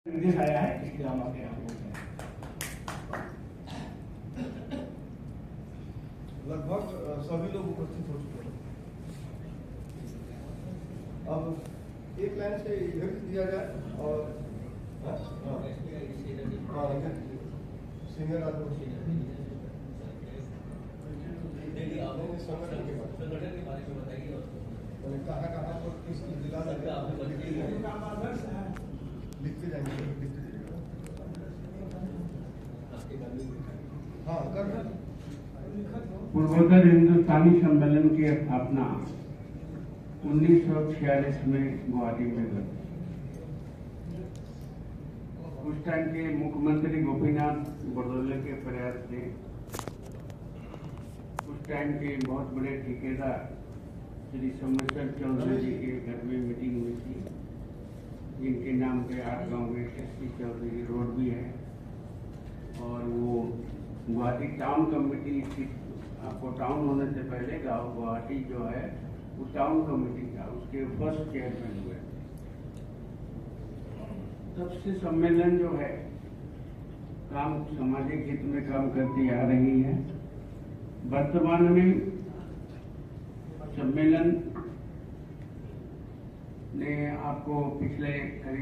निर्देश आया है, इसलिए हम आपके यहाँ बोल रहे हैं। लगभग सभी लोग उपस्थित हो चुके हैं। अब एक लाइन से इधर दिया जाए और सीनियर आदमी संगठन के बारे में बताइए, कहाँ कहाँ पर किस जिला में लिखते जाएंगे, हाँ कर पूर्वोत्तर हिंदुस्तानी सम्मेलन की स्थापना 1946 में गुवाहाटी में हुई। उस टाइम के मुख्यमंत्री गोपीनाथ बड़ौदा के प्रयास थे। उस टाइम के बहुत बड़े ठेकेदार श्री सोमेश्वर चौधरी जी के घर में मीटिंग हुई थी, जिनके नाम पे 8 गांव में एसपी चौधरी रोड भी है। और वो गुवाहाटी टाउन कमेटी थी। आपको टाउन होने से पहले गाँव गुवाहाटी जो है वो टाउन कमेटी था, उसके फर्स्ट चेयरमैन हुए। तब से सम्मेलन जो है काम सामाजिक हित में काम करती आ रही है। वर्तमान में सम्मेलन ने आपको पिछले करीब